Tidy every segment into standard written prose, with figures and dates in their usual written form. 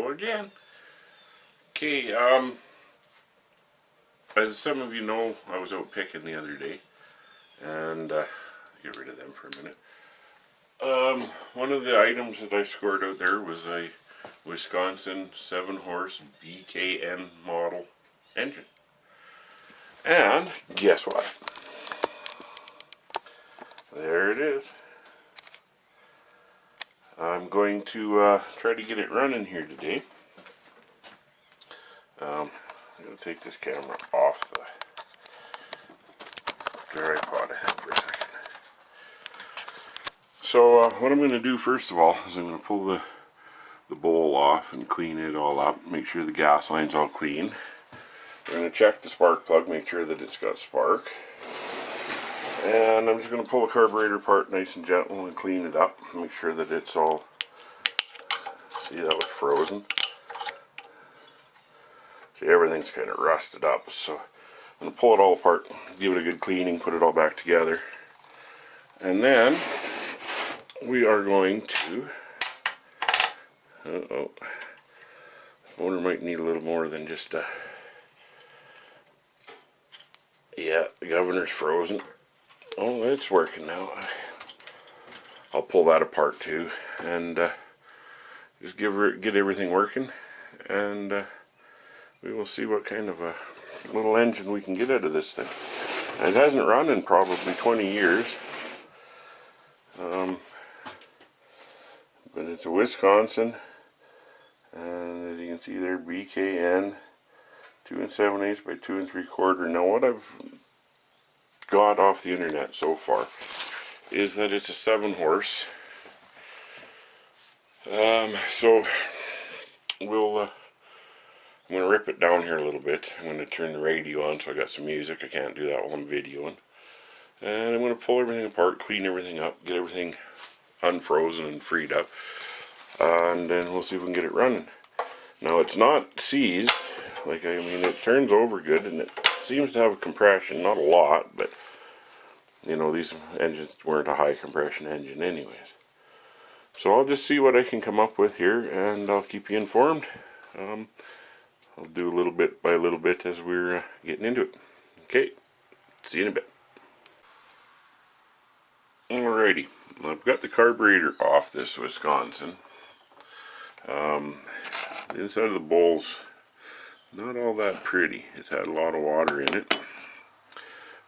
go again. Okay, as some of you know, I was out picking the other day, and get rid of them for a minute. One of the items that I scored out there was a Wisconsin 7-horse BKN model engine. And guess what? There it is. I'm going to try to get it running here today. I'm going to take this camera off the tripod for a second. So what I'm going to do first of all is I'm going to pull the bowl off and clean it all up, make sure the gas line's all clean. I'm going to check the spark plug, make sure that it's got spark. And I'm just going to pull the carburetor apart nice and gentle and clean it up, make sure that it's all, see, that was frozen. See, everything's kind of rusted up, so I'm going to pull it all apart, give it a good cleaning, put it all back together. And then we are going to, the motor might need a little more than just yeah, the governor's frozen. Oh, it's working now. I'll pull that apart too, and just get everything working, and we will see what kind of a little engine we can get out of this thing. And it hasn't run in probably 20 years, but it's a Wisconsin, and as you can see there, BKN 2 7/8 by 2 3/4. Now what I've got off the internet so far is that it's a 7-horse. So we'll I'm going to rip it down here a little bit. I'm going to turn the radio on so I got some music. I can't do that while I'm videoing. And I'm going to pull everything apart, clean everything up, get everything unfrozen and freed up. And then we'll see if we can get it running. Now it's not seized. Like, I mean, it turns over good and it seems to have compression. Not a lot, but you know, these engines weren't a high compression engine anyways. So I'll just see what I can come up with here and I'll keep you informed. I'll do a little bit by little bit as we're getting into it. Okay, see you in a bit. Alrighty, I've got the carburetor off this Wisconsin. The inside of the bowl's not all that pretty. It's had a lot of water in it.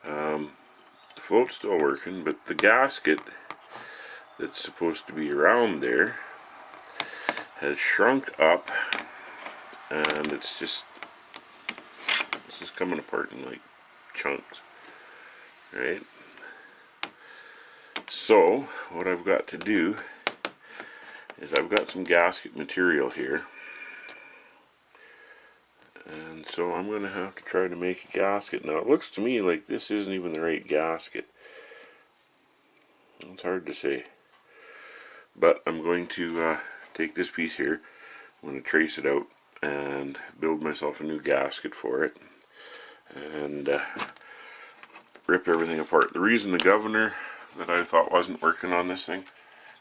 The float's still working, but the gasket that's supposed to be around there has shrunk up, and it's just coming apart in like chunks, right? So what I've got to do is I've got some gasket material here, and so I'm going to have to try to make a gasket. Now it looks to me like this isn't even the right gasket. It's hard to say, but I'm going to take this piece here, I'm going to trace it out and build myself a new gasket for it, and rip everything apart. The reason the governor that I thought wasn't working on this thing,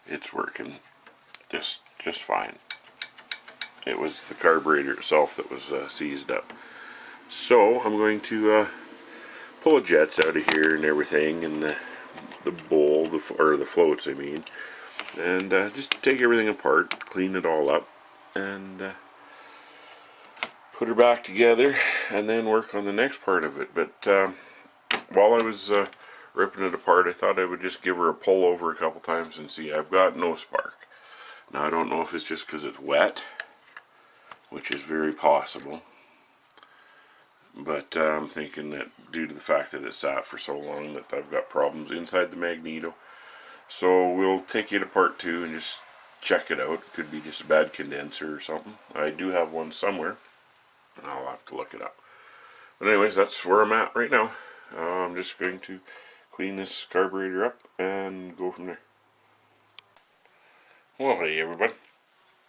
it's working just fine. It was the carburetor itself that was seized up. So I'm going to pull the jets out of here and everything, and the bowl, or the floats I mean, and just take everything apart, clean it all up, and put her back together, and then work on the next part of it. But while I was ripping it apart, I thought I would just give her a pull over a couple times and see. I've got no spark. Now I don't know if it's just because it's wet, which is very possible, but I'm thinking that due to the fact that it sat for so long that I've got problems inside the magneto. So we'll take it apart too and just check it out. It could be just a bad condenser or something. I do have one somewhere, and I'll have to look it up. But anyways, that's where I'm at right now. I'm just going to clean this carburetor up and go from there. Well, hey everybody.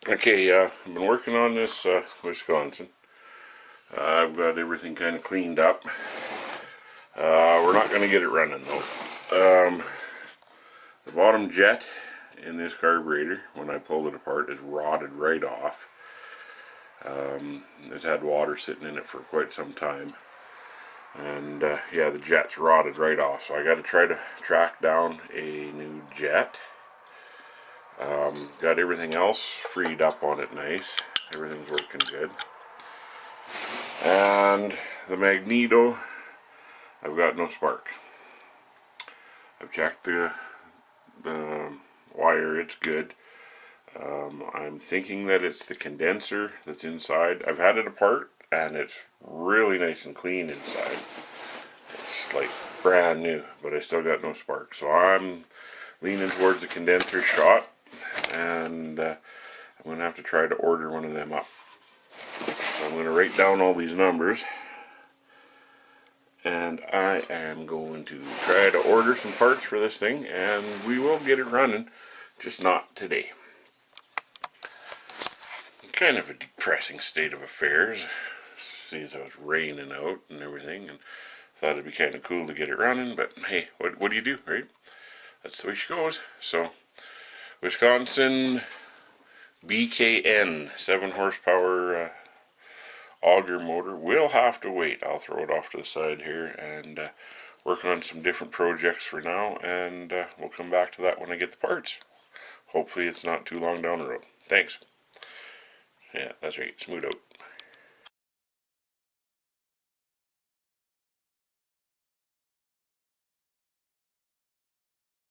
Okay, I've been working on this Wisconsin. I've got everything kind of cleaned up. We're not going to get it running though. The bottom jet in this carburetor, when I pulled it apart, is rotted right off. It's had water sitting in it for quite some time. And yeah, the jet's rotted right off, so I got to try to track down a new jet. Got everything else freed up on it nice. Everything's working good. And the magneto, I've got no spark. I've checked the wire, it's good. I'm thinking that it's the condenser that's inside. I've had it apart and it's really nice and clean inside. It's like brand new, but I still got no spark. So I'm leaning towards the condenser shot, and I'm going to have to try to order one of them up. So I'm going to write down all these numbers, and I am going to try to order some parts for this thing, and we will get it running, just not today. Kind of a depressing state of affairs, seeing how it's raining out and everything, and thought it'd be kind of cool to get it running, but hey, what do you do, right? That's the way she goes. So, Wisconsin BKN 7 horsepower auger motor will have to wait. I'll throw it off to the side here and work on some different projects for now, and we'll come back to that when I get the parts. Hopefully it's not too long down the road. Thanks. Yeah, that's right. Smooth out.